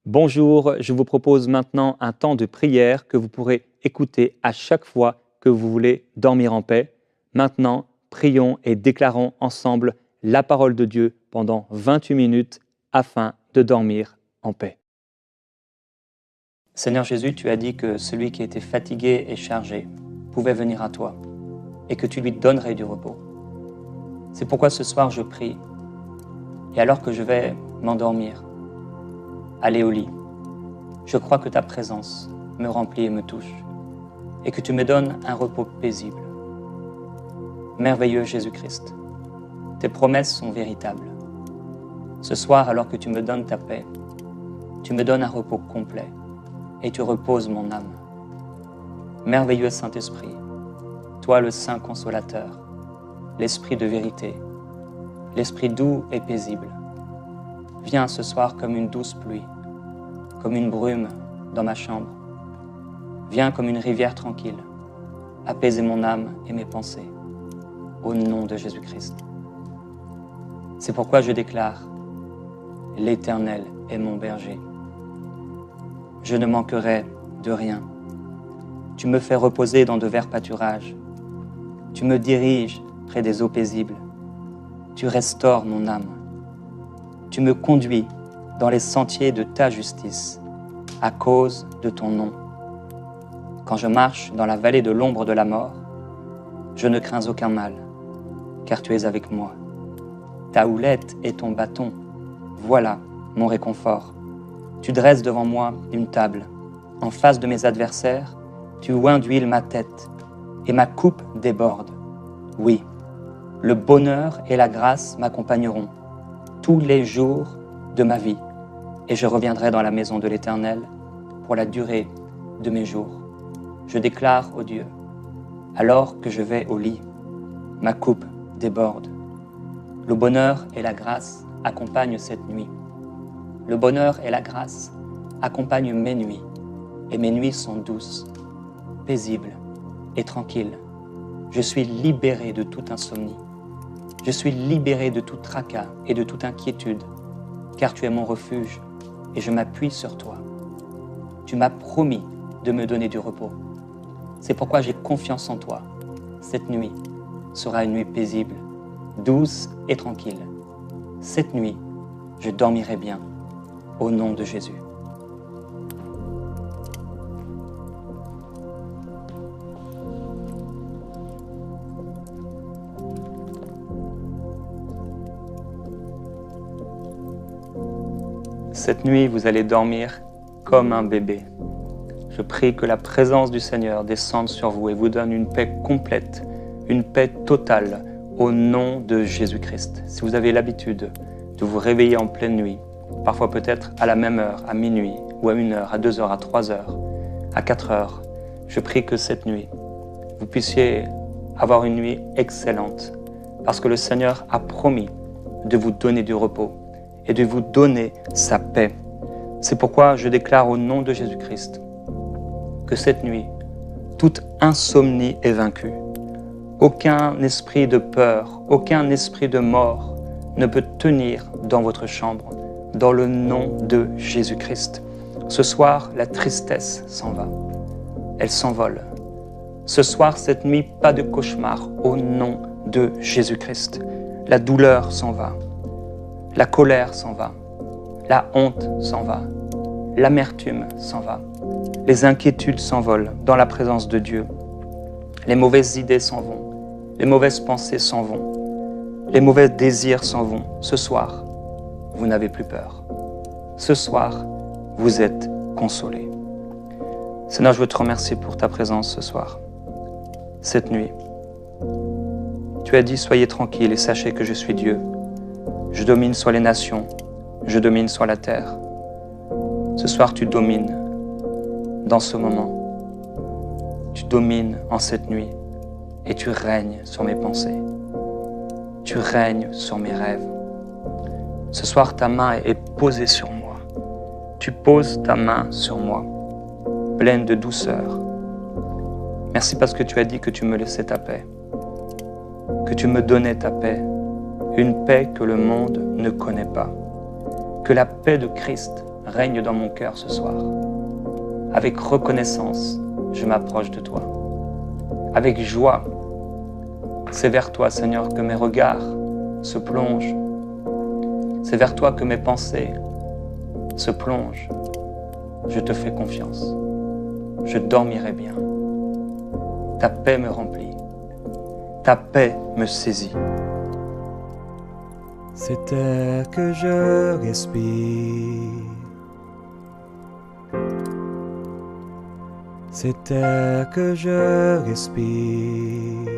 Bonjour, je vous propose maintenant un temps de prière que vous pourrez écouter à chaque fois que vous voulez dormir en paix. Maintenant, prions et déclarons ensemble la parole de Dieu pendant 28 minutes afin de dormir en paix. Seigneur Jésus, tu as dit que celui qui était fatigué et chargé pouvait venir à toi et que tu lui donnerais du repos. C'est pourquoi ce soir je prie et alors que je vais m'endormir, aller au lit, je crois que ta présence me remplit et me touche, et que tu me donnes un repos paisible. Merveilleux Jésus-Christ, tes promesses sont véritables. Ce soir, alors que tu me donnes ta paix, tu me donnes un repos complet, et tu reposes mon âme. Merveilleux Saint-Esprit, toi le Saint Consolateur, l'Esprit de vérité, l'Esprit doux et paisible, viens ce soir comme une douce pluie, comme une brume dans ma chambre. Viens comme une rivière tranquille, apaiser mon âme et mes pensées, au nom de Jésus-Christ. C'est pourquoi je déclare, l'Éternel est mon berger. Je ne manquerai de rien. Tu me fais reposer dans de verts pâturages. Tu me diriges près des eaux paisibles. Tu restaures mon âme. Tu me conduis dans les sentiers de ta justice, à cause de ton nom. Quand je marche dans la vallée de l'ombre de la mort, je ne crains aucun mal, car tu es avec moi. Ta houlette et ton bâton, voilà mon réconfort. Tu dresses devant moi une table. En face de mes adversaires, tu oins d'huile ma tête, et ma coupe déborde. Oui, le bonheur et la grâce m'accompagneront tous les jours de ma vie, et je reviendrai dans la maison de l'Éternel pour la durée de mes jours. Je déclare au Dieu, alors que je vais au lit, ma coupe déborde. Le bonheur et la grâce accompagnent cette nuit. Le bonheur et la grâce accompagnent mes nuits, et mes nuits sont douces, paisibles et tranquilles. Je suis libéré de toute insomnie. Je suis libéré de tout tracas et de toute inquiétude, car tu es mon refuge et je m'appuie sur toi. Tu m'as promis de me donner du repos. C'est pourquoi j'ai confiance en toi. Cette nuit sera une nuit paisible, douce et tranquille. Cette nuit, je dormirai bien, au nom de Jésus. Cette nuit, vous allez dormir comme un bébé. Je prie que la présence du Seigneur descende sur vous et vous donne une paix complète, une paix totale, au nom de Jésus-Christ. Si vous avez l'habitude de vous réveiller en pleine nuit, parfois peut-être à la même heure, à minuit, ou à 1 heure, à 2 heures, à 3 heures, à 4 heures, je prie que cette nuit, vous puissiez avoir une nuit excellente, parce que le Seigneur a promis de vous donner du repos et de vous donner sa paix. C'est pourquoi je déclare au nom de Jésus-Christ que cette nuit, toute insomnie est vaincue. Aucun esprit de peur, aucun esprit de mort ne peut tenir dans votre chambre, dans le nom de Jésus-Christ. Ce soir, la tristesse s'en va. Elle s'envole. Ce soir, cette nuit, pas de cauchemar au nom de Jésus-Christ. La douleur s'en va. La colère s'en va, la honte s'en va, l'amertume s'en va, les inquiétudes s'envolent dans la présence de Dieu, les mauvaises idées s'en vont, les mauvaises pensées s'en vont, les mauvais désirs s'en vont. Ce soir, vous n'avez plus peur. Ce soir, vous êtes consolés. Seigneur, je veux te remercier pour ta présence ce soir, cette nuit. Tu as dit, soyez tranquilles et sachez que je suis Dieu. Je domine sur les nations, je domine sur la terre. Ce soir, tu domines dans ce moment. Tu domines en cette nuit et tu règnes sur mes pensées. Tu règnes sur mes rêves. Ce soir, ta main est posée sur moi. Tu poses ta main sur moi, pleine de douceur. Merci parce que tu as dit que tu me laissais ta paix, que tu me donnais ta paix, une paix que le monde ne connaît pas. Que la paix de Christ règne dans mon cœur ce soir. Avec reconnaissance, je m'approche de toi. Avec joie, c'est vers toi, Seigneur, que mes regards se plongent. C'est vers toi que mes pensées se plongent. Je te fais confiance. Je dormirai bien. Ta paix me remplit. Ta paix me saisit. Cet air que je respire, cet air que je respire,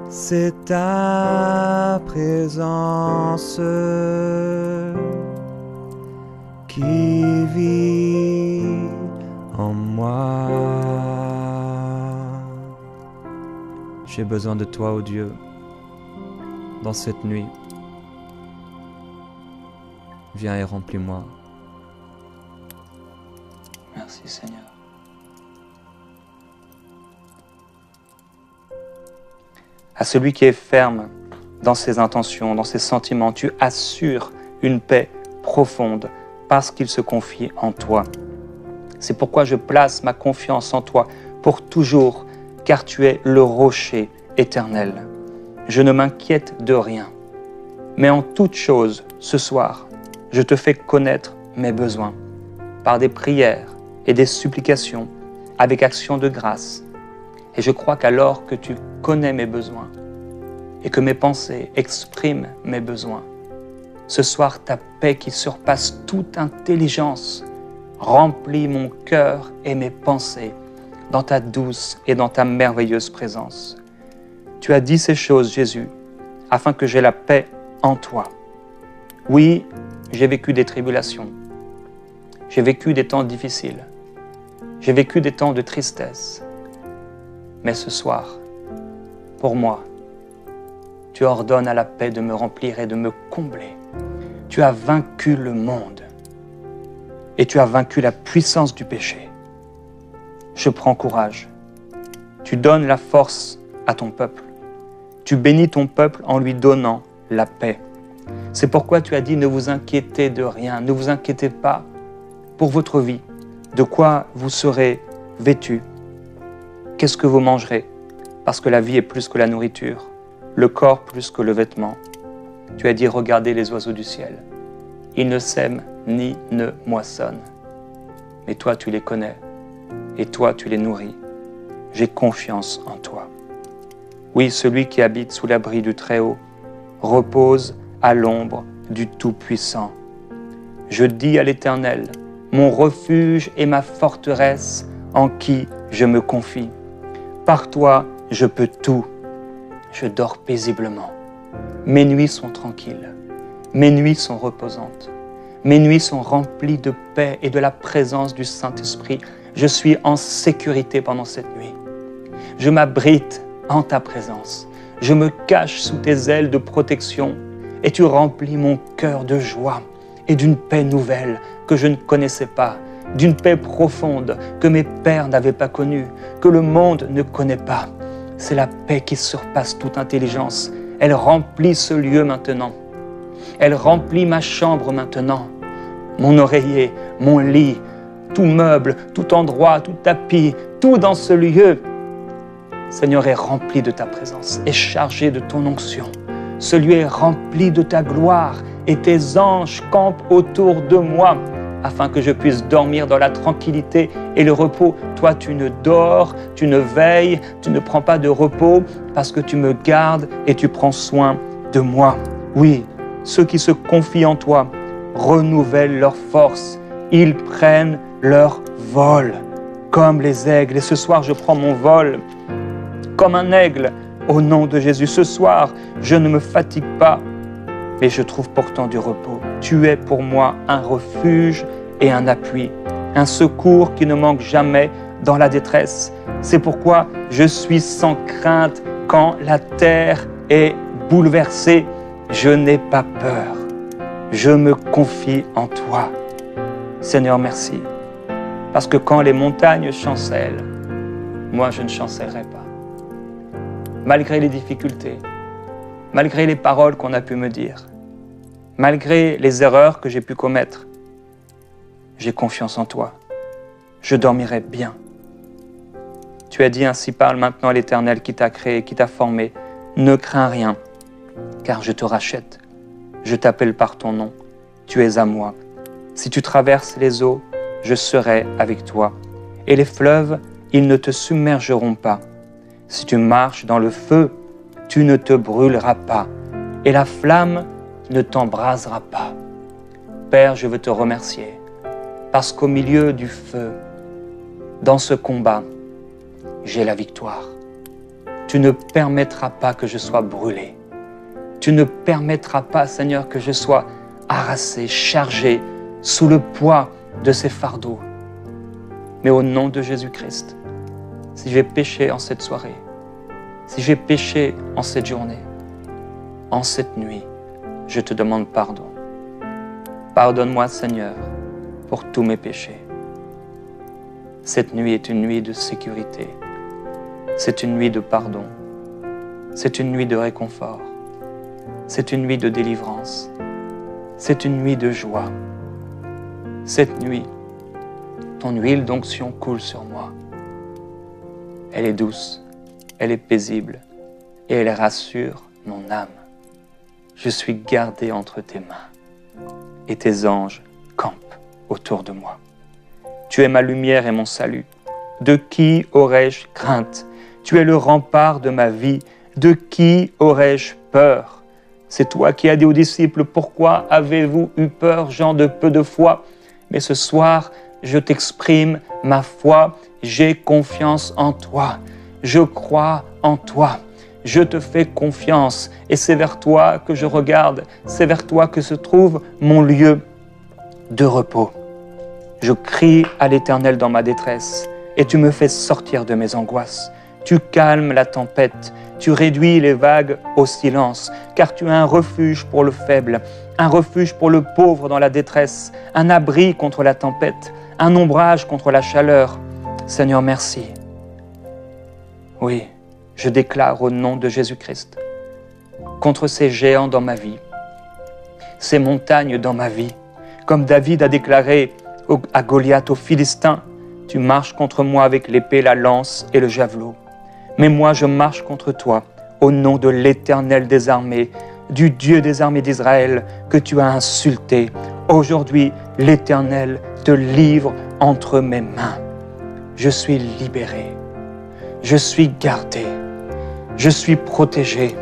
c'est ta présence qui vit en moi. J'ai besoin de toi, ô Dieu, dans cette nuit. Viens et remplis-moi. Merci Seigneur. À celui qui est ferme dans ses intentions, dans ses sentiments, tu assures une paix profonde parce qu'il se confie en toi. C'est pourquoi je place ma confiance en toi pour toujours, car tu es le rocher éternel. Je ne m'inquiète de rien, mais en toute chose, ce soir, je te fais connaître mes besoins par des prières et des supplications avec action de grâce. Et je crois qu'alors que tu connais mes besoins et que mes pensées expriment mes besoins, ce soir, ta paix qui surpasse toute intelligence remplit mon cœur et mes pensées dans ta douce et dans ta merveilleuse présence. Tu as dit ces choses, Jésus, afin que j'aie la paix en toi. Oui, j'ai vécu des tribulations. J'ai vécu des temps difficiles. J'ai vécu des temps de tristesse. Mais ce soir, pour moi, tu ordonnes à la paix de me remplir et de me combler. Tu as vaincu le monde et tu as vaincu la puissance du péché. Je prends courage. Tu donnes la force à ton peuple. Tu bénis ton peuple en lui donnant la paix. C'est pourquoi tu as dit, ne vous inquiétez de rien, ne vous inquiétez pas pour votre vie, de quoi vous serez vêtus, qu'est-ce que vous mangerez, parce que la vie est plus que la nourriture, le corps plus que le vêtement. Tu as dit, regardez les oiseaux du ciel, ils ne sèment ni ne moissonnent, mais toi tu les connais, et toi tu les nourris. J'ai confiance en toi. Oui, celui qui habite sous l'abri du Très-Haut repose à l'ombre du Tout-Puissant. Je dis à l'Éternel, mon refuge et ma forteresse en qui je me confie. Par toi, je peux tout. Je dors paisiblement. Mes nuits sont tranquilles. Mes nuits sont reposantes. Mes nuits sont remplies de paix et de la présence du Saint-Esprit. Je suis en sécurité pendant cette nuit. Je m'abrite en ta présence. Je me cache sous tes ailes de protection et tu remplis mon cœur de joie et d'une paix nouvelle que je ne connaissais pas, d'une paix profonde que mes pères n'avaient pas connue, que le monde ne connaît pas. C'est la paix qui surpasse toute intelligence. Elle remplit ce lieu maintenant. Elle remplit ma chambre maintenant. Mon oreiller, mon lit, tout meuble, tout endroit, tout tapis, tout dans ce lieu, Seigneur, est rempli de ta présence, est chargé de ton onction. Ce lieu est rempli de ta gloire et tes anges campent autour de moi afin que je puisse dormir dans la tranquillité et le repos. Toi, tu ne dors, tu ne veilles, tu ne prends pas de repos parce que tu me gardes et tu prends soin de moi. Oui, ceux qui se confient en toi renouvellent leur force. Ils prennent leur vol comme les aigles. Et ce soir, je prends mon vol comme un aigle au nom de Jésus. Ce soir, je ne me fatigue pas, mais je trouve pourtant du repos. Tu es pour moi un refuge et un appui, un secours qui ne manque jamais dans la détresse. C'est pourquoi je suis sans crainte quand la terre est bouleversée. Je n'ai pas peur. Je me confie en toi. Seigneur, merci. Parce que quand les montagnes chancellent, moi je ne chancellerai pas. Malgré les difficultés, malgré les paroles qu'on a pu me dire, malgré les erreurs que j'ai pu commettre, j'ai confiance en toi. Je dormirai bien. Tu as dit, ainsi parle maintenant l'Éternel qui t'a créé, qui t'a formé. Ne crains rien, car je te rachète. Je t'appelle par ton nom. Tu es à moi. Si tu traverses les eaux, je serai avec toi. Et les fleuves, ils ne te submergeront pas. Si tu marches dans le feu, tu ne te brûleras pas. Et la flamme ne t'embrasera pas. Père, je veux te remercier, parce qu'au milieu du feu, dans ce combat, j'ai la victoire. Tu ne permettras pas que je sois brûlé. Tu ne permettras pas, Seigneur, que je sois harassé, chargé, sous le poids de ces fardeaux. Mais au nom de Jésus-Christ, si j'ai péché en cette soirée, si j'ai péché en cette journée, en cette nuit, je te demande pardon. Pardonne-moi, Seigneur, pour tous mes péchés. Cette nuit est une nuit de sécurité. C'est une nuit de pardon. C'est une nuit de réconfort. C'est une nuit de délivrance. C'est une nuit de joie. Cette nuit, ton huile d'onction coule sur moi. Elle est douce, elle est paisible et elle rassure mon âme. Je suis gardé entre tes mains et tes anges campent autour de moi. Tu es ma lumière et mon salut. De qui aurais-je crainte? Tu es le rempart de ma vie. De qui aurais-je peur? C'est toi qui as dit aux disciples, pourquoi avez-vous eu peur, gens de peu de foi? Mais ce soir, je t'exprime ma foi, j'ai confiance en toi, je crois en toi, je te fais confiance et c'est vers toi que je regarde, c'est vers toi que se trouve mon lieu de repos. Je crie à l'Éternel dans ma détresse et tu me fais sortir de mes angoisses. Tu calmes la tempête, tu réduis les vagues au silence, car tu es un refuge pour le faible, un refuge pour le pauvre dans la détresse, un abri contre la tempête, un ombrage contre la chaleur. Seigneur, merci. Oui, je déclare au nom de Jésus-Christ, contre ces géants dans ma vie, ces montagnes dans ma vie, comme David a déclaré à Goliath, aux Philistins, tu marches contre moi avec l'épée, la lance et le javelot. Mais moi, je marche contre toi au nom de l'Éternel des armées, du Dieu des armées d'Israël que tu as insulté. Aujourd'hui, l'Éternel te livre entre mes mains. Je suis libéré, je suis gardé, je suis protégé.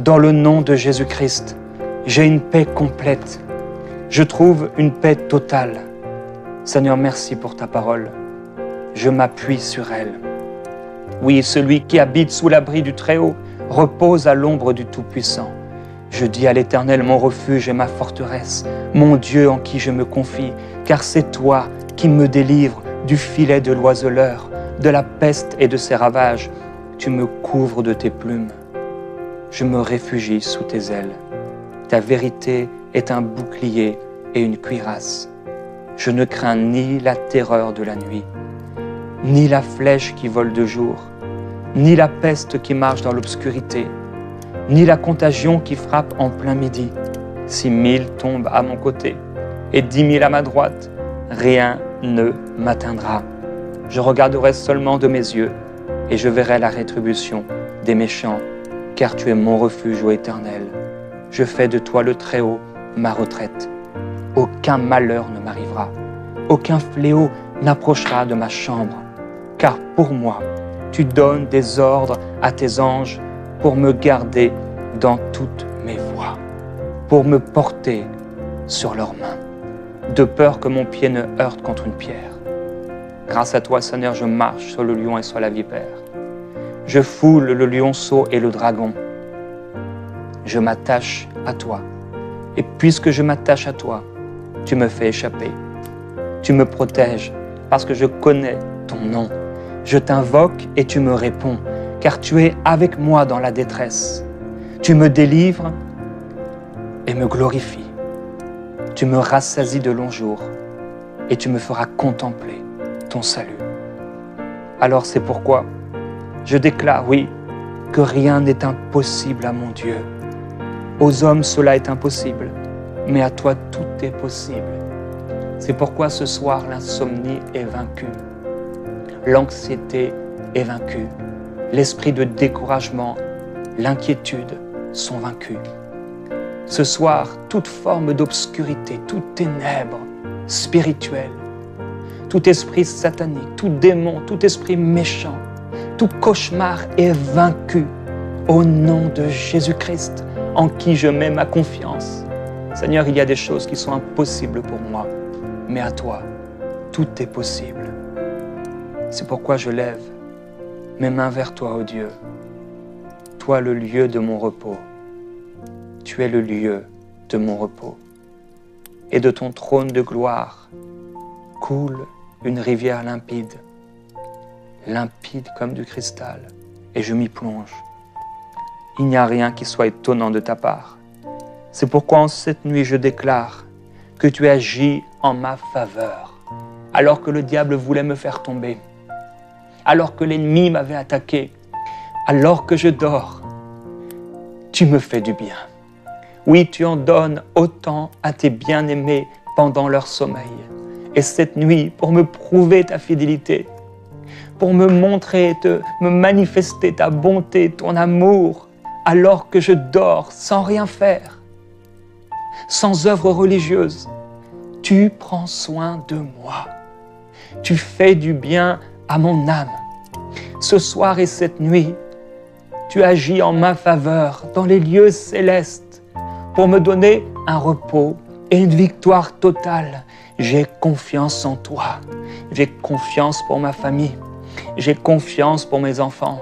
Dans le nom de Jésus-Christ, j'ai une paix complète. Je trouve une paix totale. Seigneur, merci pour ta parole. Je m'appuie sur elle. Oui, celui qui habite sous l'abri du Très-Haut repose à l'ombre du Tout-Puissant. Je dis à l'Éternel, mon refuge et ma forteresse, mon Dieu en qui je me confie, car c'est toi qui me délivres du filet de l'oiseleur, de la peste et de ses ravages. Tu me couvres de tes plumes. Je me réfugie sous tes ailes. Ta vérité est un bouclier et une cuirasse. Je ne crains ni la terreur de la nuit, ni la flèche qui vole de jour, ni la peste qui marche dans l'obscurité, ni la contagion qui frappe en plein midi. Si 1000 tombent à mon côté et 10 000 à ma droite, rien ne m'atteindra. Je regarderai seulement de mes yeux et je verrai la rétribution des méchants, car tu es mon refuge, ô Éternel. Je fais de toi le Très-Haut ma retraite. Aucun malheur ne m'arrivera, aucun fléau n'approchera de ma chambre, car pour moi, tu donnes des ordres à tes anges pour me garder dans toutes mes voies, pour me porter sur leurs mains, de peur que mon pied ne heurte contre une pierre. Grâce à toi, Seigneur, je marche sur le lion et sur la vipère. Je foule le lionceau et le dragon. Je m'attache à toi. Et puisque je m'attache à toi, tu me fais échapper. Tu me protèges parce que je connais ton nom. Je t'invoque et tu me réponds, car tu es avec moi dans la détresse. Tu me délivres et me glorifies. Tu me rassasies de longs jours et tu me feras contempler ton salut. Alors c'est pourquoi je déclare, oui, que rien n'est impossible à mon Dieu. Aux hommes, cela est impossible, mais à toi tout est possible. C'est pourquoi ce soir l'insomnie est vaincue, l'anxiété est vaincue, l'esprit de découragement, l'inquiétude sont vaincus. Ce soir, toute forme d'obscurité, toute ténèbre spirituelle, tout esprit satanique, tout démon, tout esprit méchant, tout cauchemar est vaincu au nom de Jésus-Christ, en qui je mets ma confiance. Seigneur, il y a des choses qui sont impossibles pour moi, mais à toi, tout est possible. C'est pourquoi je lève mes mains vers toi, ô Dieu. Toi, le lieu de mon repos. Tu es le lieu de mon repos. Et de ton trône de gloire coule une rivière limpide, limpide comme du cristal, et je m'y plonge. Il n'y a rien qui soit étonnant de ta part. C'est pourquoi en cette nuit je déclare que tu agis en ma faveur, alors que le diable voulait me faire tomber, alors que l'ennemi m'avait attaqué, alors que je dors. Tu me fais du bien. Oui, tu en donnes autant à tes bien-aimés pendant leur sommeil. Et cette nuit, pour me prouver ta fidélité, pour me montrer, me manifester ta bonté, ton amour, alors que je dors sans rien faire, sans œuvre religieuse, tu prends soin de moi. Tu fais du bien à mon âme. Ce soir et cette nuit, tu agis en ma faveur dans les lieux célestes pour me donner un repos et une victoire totale. J'ai confiance en toi. J'ai confiance pour ma famille. J'ai confiance pour mes enfants.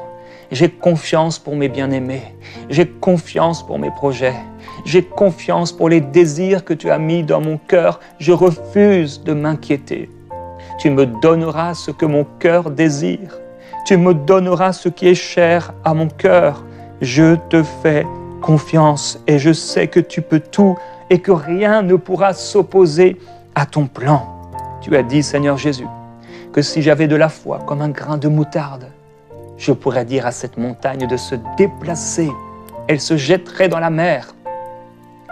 J'ai confiance pour mes bien-aimés. J'ai confiance pour mes projets. J'ai confiance pour les désirs que tu as mis dans mon cœur. Je refuse de m'inquiéter. Tu me donneras ce que mon cœur désire. Tu me donneras ce qui est cher à mon cœur. Je te fais confiance et je sais que tu peux tout et que rien ne pourra s'opposer à ton plan. Tu as dit, Seigneur Jésus, que si j'avais de la foi comme un grain de moutarde, je pourrais dire à cette montagne de se déplacer. Elle se jetterait dans la mer.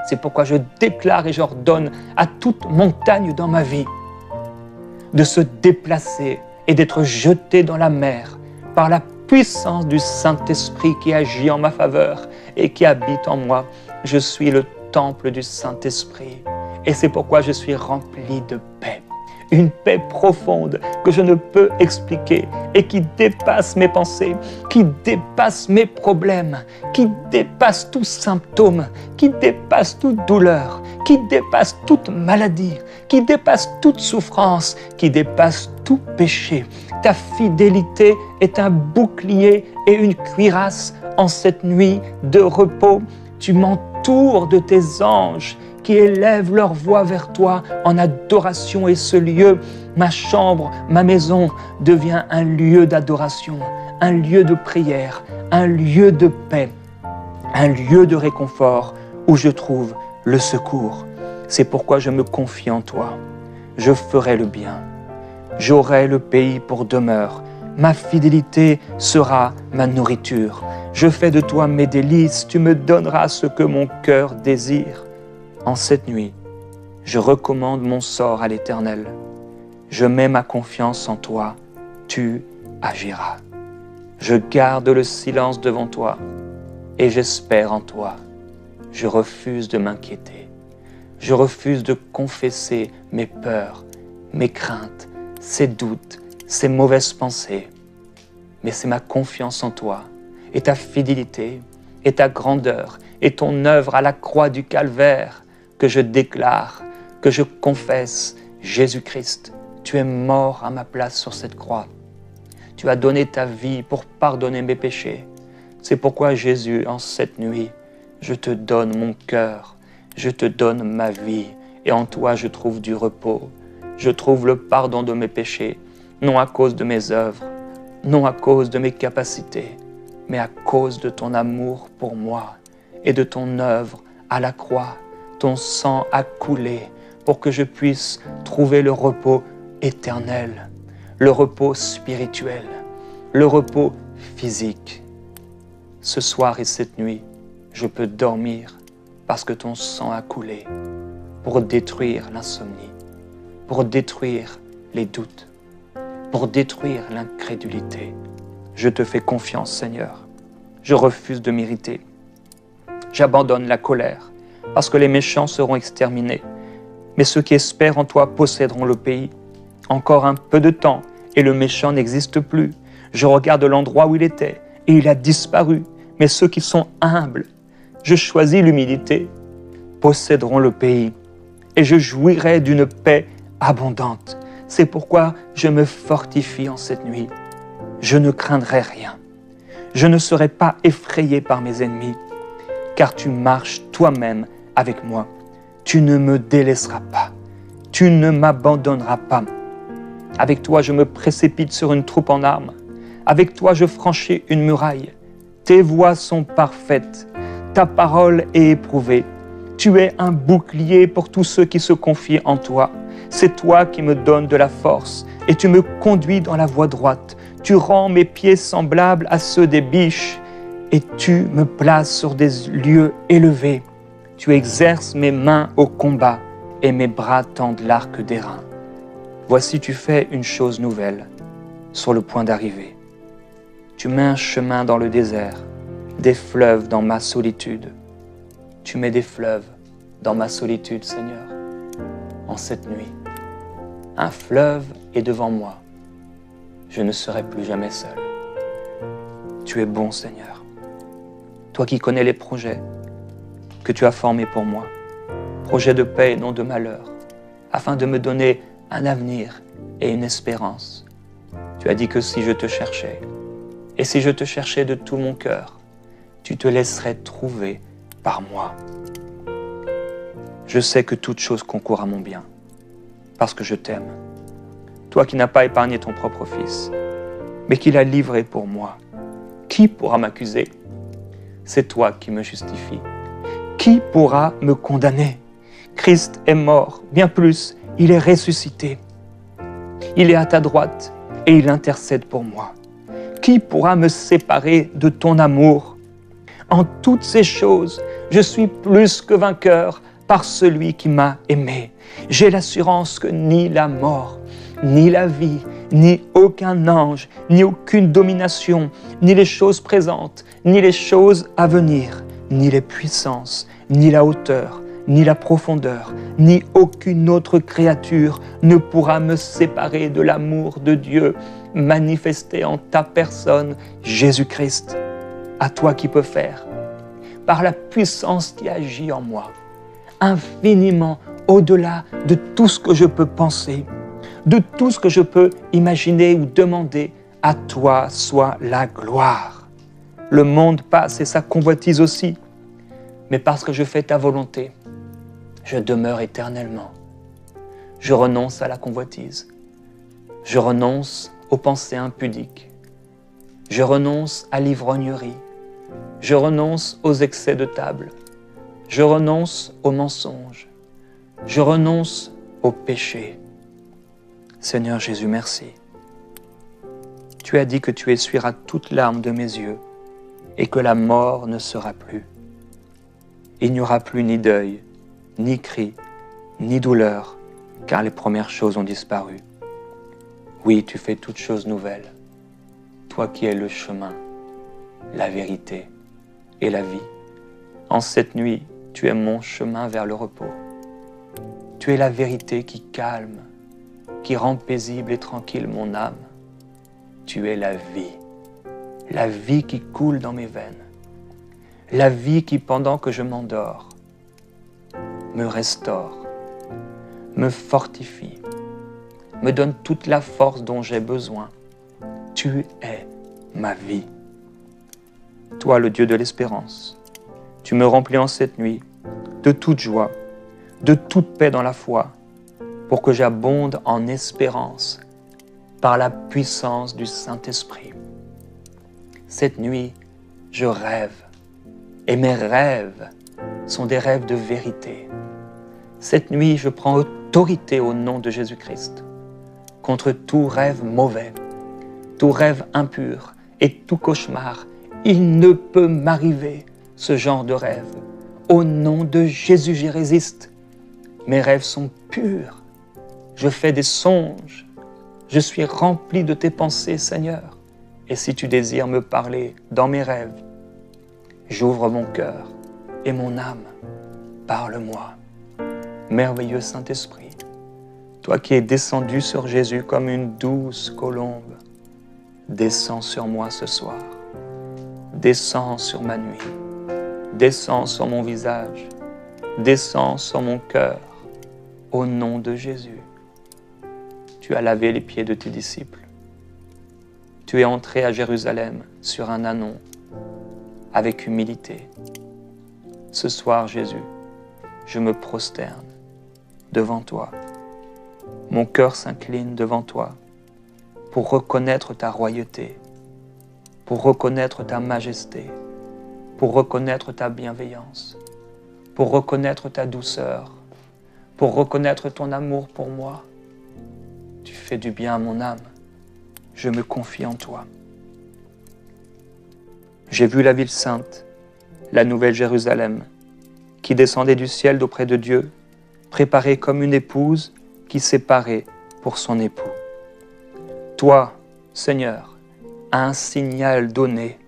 C'est pourquoi je déclare et j'ordonne à toute montagne dans ma vie de se déplacer et d'être jetée dans la mer par la puissance du Saint-Esprit qui agit en ma faveur et qui habite en moi. Je suis le temple du Saint-Esprit et c'est pourquoi je suis rempli de paix. Une paix profonde que je ne peux expliquer et qui dépasse mes pensées, qui dépasse mes problèmes, qui dépasse tout symptôme, qui dépasse toute douleur, qui dépasse toute maladie, qui dépasse toute souffrance, qui dépasse tout péché. Ta fidélité est un bouclier et une cuirasse en cette nuit de repos. Tu m'entoures de tes anges qui élèvent leur voix vers toi en adoration et ce lieu, ma chambre, ma maison, devient un lieu d'adoration, un lieu de prière, un lieu de paix, un lieu de réconfort où je trouve le secours. C'est pourquoi je me confie en toi. Je ferai le bien. J'aurai le pays pour demeure. Ma fidélité sera ma nourriture. Je fais de toi mes délices. Tu me donneras ce que mon cœur désire. En cette nuit, je recommande mon sort à l'Éternel. Je mets ma confiance en toi. Tu agiras. Je garde le silence devant toi et j'espère en toi. Je refuse de m'inquiéter. Je refuse de confesser mes peurs, mes craintes, ces doutes, ces mauvaises pensées. Mais c'est ma confiance en toi et ta fidélité et ta grandeur et ton œuvre à la croix du calvaire que je déclare, que je confesse. Jésus-Christ, tu es mort à ma place sur cette croix. Tu as donné ta vie pour pardonner mes péchés. C'est pourquoi Jésus, en cette nuit, je te donne mon cœur, je te donne ma vie et en toi je trouve du repos. Je trouve le pardon de mes péchés, non à cause de mes œuvres, non à cause de mes capacités, mais à cause de ton amour pour moi et de ton œuvre à la croix. Ton sang a coulé pour que je puisse trouver le repos éternel, le repos spirituel, le repos physique. Ce soir et cette nuit, je peux dormir parce que ton sang a coulé. pour détruire l'insomnie, pour détruire les doutes, pour détruire l'incrédulité. Je te fais confiance, Seigneur. Je refuse de m'irriter. J'abandonne la colère, parce que les méchants seront exterminés. Mais ceux qui espèrent en toi posséderont le pays. Encore un peu de temps, et le méchant n'existe plus. Je regarde l'endroit où il était, et il a disparu. Mais ceux qui sont humbles, je choisis l'humilité, posséderont le pays. Et je jouirai d'une paix abondante. C'est pourquoi je me fortifie en cette nuit. Je ne craindrai rien. Je ne serai pas effrayé par mes ennemis, car tu marches toi-même avec moi. Tu ne me délaisseras pas. Tu ne m'abandonneras pas. Avec toi, je me précipite sur une troupe en armes. Avec toi, je franchis une muraille. Tes voies sont parfaites. Ta parole est éprouvée. Tu es un bouclier pour tous ceux qui se confient en toi. C'est toi qui me donnes de la force et tu me conduis dans la voie droite. Tu rends mes pieds semblables à ceux des biches et tu me places sur des lieux élevés. Tu exerces mes mains au combat et mes bras tendent l'arc d'airain. Voici, tu fais une chose nouvelle sur le point d'arriver. Tu mets un chemin dans le désert, des fleuves dans ma solitude. Tu mets des fleuves dans ma solitude, Seigneur, en cette nuit. Un fleuve est devant moi. Je ne serai plus jamais seul. Tu es bon, Seigneur. Toi qui connais les projets que tu as formés pour moi, projets de paix et non de malheur, afin de me donner un avenir et une espérance. Tu as dit que si je te cherchais, et si je te cherchais de tout mon cœur, tu te laisserais trouver par moi. Je sais que toute chose concourt à mon bien, parce que je t'aime. Toi qui n'as pas épargné ton propre Fils, mais qui l'as livré pour moi. Qui pourra m'accuser? C'est toi qui me justifies. Qui pourra me condamner? Christ est mort, bien plus, il est ressuscité. Il est à ta droite et il intercède pour moi. Qui pourra me séparer de ton amour? En toutes ces choses, je suis plus que vainqueur par celui qui m'a aimé. J'ai l'assurance que ni la mort, ni la vie, ni aucun ange, ni aucune domination, ni les choses présentes, ni les choses à venir, ni les puissances, ni la hauteur, ni la profondeur, ni aucune autre créature ne pourra me séparer de l'amour de Dieu manifesté en ta personne, Jésus-Christ. À toi qui peux faire, par la puissance qui agit en moi, infiniment au-delà de tout ce que je peux penser, de tout ce que je peux imaginer ou demander, à toi soit la gloire. Le monde passe et sa convoitise aussi, mais parce que je fais ta volonté, je demeure éternellement. Je renonce à la convoitise. Je renonce aux pensées impudiques. Je renonce à l'ivrognerie. Je renonce aux excès de table. Je renonce aux mensonges. Je renonce au péché. Seigneur Jésus, merci. Tu as dit que tu essuieras toute larme de mes yeux et que la mort ne sera plus. Il n'y aura plus ni deuil, ni cri, ni douleur, car les premières choses ont disparu. Oui, tu fais toutes choses nouvelles, toi qui es le chemin, la vérité et la vie. En cette nuit, tu es mon chemin vers le repos. Tu es la vérité qui calme, qui rend paisible et tranquille mon âme. Tu es la vie qui coule dans mes veines, la vie qui, pendant que je m'endors, me restaure, me fortifie, me donne toute la force dont j'ai besoin. Tu es ma vie. Toi, le Dieu de l'espérance, tu me remplis en cette nuit de toute joie, de toute paix dans la foi, pour que j'abonde en espérance par la puissance du Saint-Esprit. Cette nuit, je rêve, et mes rêves sont des rêves de vérité. Cette nuit, je prends autorité au nom de Jésus-Christ contre tout rêve mauvais, tout rêve impur et tout cauchemar. Il ne peut m'arriver ce genre de rêve. Au nom de Jésus, j'y résiste. Mes rêves sont purs. Je fais des songes. Je suis rempli de tes pensées, Seigneur. Et si tu désires me parler dans mes rêves, j'ouvre mon cœur et mon âme. Parle-moi. Merveilleux Saint-Esprit, toi qui es descendu sur Jésus comme une douce colombe, descends sur moi ce soir. Descends sur ma nuit. Descends sur mon visage. Descends sur mon cœur. Au nom de Jésus. Tu as lavé les pieds de tes disciples. Tu es entré à Jérusalem sur un ânon avec humilité. Ce soir, Jésus, je me prosterne devant toi. Mon cœur s'incline devant toi pour reconnaître ta royauté, pour reconnaître ta majesté, pour reconnaître ta bienveillance, pour reconnaître ta douceur, pour reconnaître ton amour pour moi. Tu fais du bien à mon âme. Je me confie en toi. J'ai vu la ville sainte, la nouvelle Jérusalem, qui descendait du ciel d'auprès de Dieu, préparée comme une épouse qui s'est parée pour son époux. Toi, Seigneur, à un signal donné,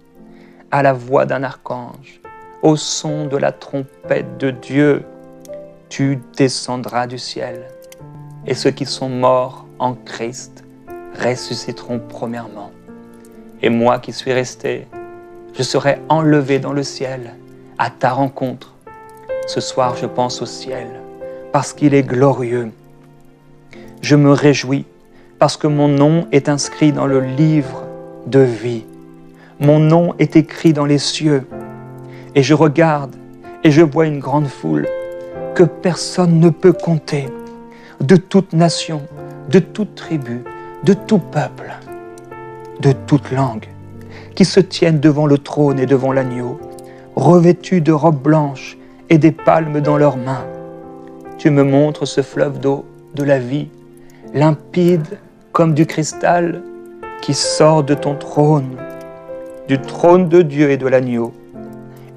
à la voix d'un archange, au son de la trompette de Dieu, tu descendras du ciel, et ceux qui sont morts en Christ ressusciteront premièrement. Et moi qui suis resté, je serai enlevé dans le ciel à ta rencontre. Ce soir, je pense au ciel parce qu'il est glorieux. Je me réjouis parce que mon nom est inscrit dans le livre de vie. Mon nom est écrit dans les cieux. Et je regarde et je vois une grande foule que personne ne peut compter, de toute nation, de toute tribu, de tout peuple, de toute langue, qui se tiennent devant le trône et devant l'agneau, revêtus de robes blanches et des palmes dans leurs mains. Tu me montres ce fleuve d'eau de la vie, limpide comme du cristal, qui sort de ton trône, du trône de Dieu et de l'agneau,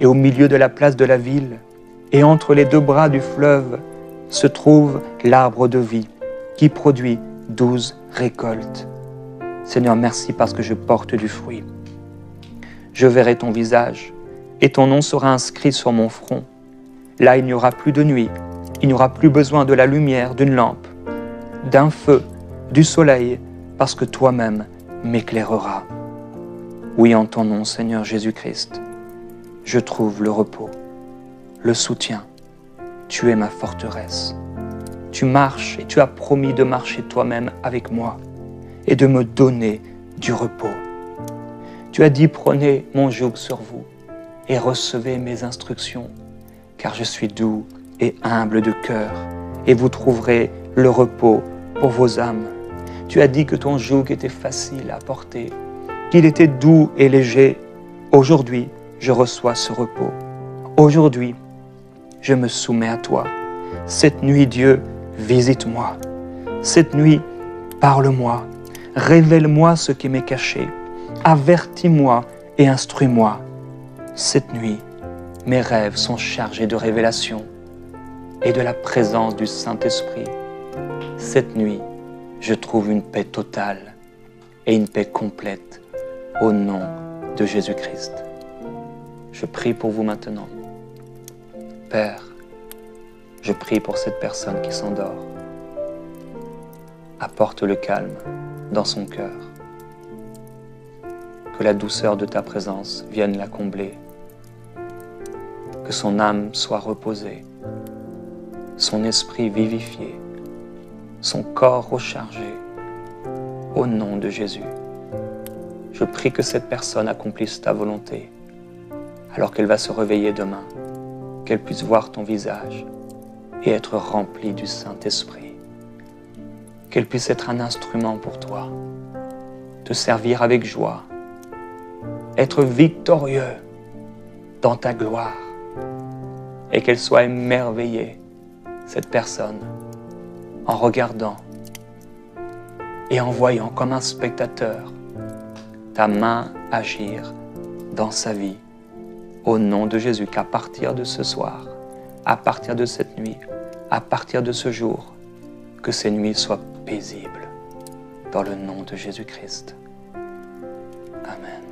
et au milieu de la place de la ville, et entre les deux bras du fleuve, se trouve l'arbre de vie, qui produit 12 récoltes. Seigneur, merci parce que je porte du fruit. Je verrai ton visage, et ton nom sera inscrit sur mon front. Là, il n'y aura plus de nuit, il n'y aura plus besoin de la lumière d'une lampe, d'un feu, du soleil, parce que toi-même m'éclaireras. Oui, en ton nom, Seigneur Jésus-Christ, je trouve le repos, le soutien. Tu es ma forteresse. Tu marches et tu as promis de marcher toi-même avec moi et de me donner du repos. Tu as dit, prenez mon joug sur vous et recevez mes instructions, car je suis doux et humble de cœur, et vous trouverez le repos pour vos âmes. Tu as dit que ton joug était facile à porter, qu'il était doux et léger. Aujourd'hui, je reçois ce repos. Aujourd'hui, je me soumets à toi. Cette nuit, Dieu, visite-moi. Cette nuit, parle-moi. Révèle-moi ce qui m'est caché. Avertis-moi et instruis-moi. Cette nuit, mes rêves sont chargés de révélations et de la présence du Saint-Esprit. Cette nuit, je trouve une paix totale et une paix complète au nom de Jésus-Christ. Je prie pour vous maintenant. Père, je prie pour cette personne qui s'endort. Apporte le calme dans son cœur. Que la douceur de ta présence vienne la combler. Que son âme soit reposée, son esprit vivifié, son corps rechargé. Au nom de Jésus, je prie que cette personne accomplisse ta volonté, alors qu'elle va se réveiller demain, qu'elle puisse voir ton visage et être remplie du Saint-Esprit. Qu'elle puisse être un instrument pour toi, te servir avec joie, être victorieux dans ta gloire, et qu'elle soit émerveillée, cette personne, en regardant et en voyant comme un spectateur ta main agir dans sa vie. Au nom de Jésus, qu'à partir de ce soir, à partir de cette nuit, à partir de ce jour, que ces nuits soient paisibles. Dans le nom de Jésus-Christ. Amen.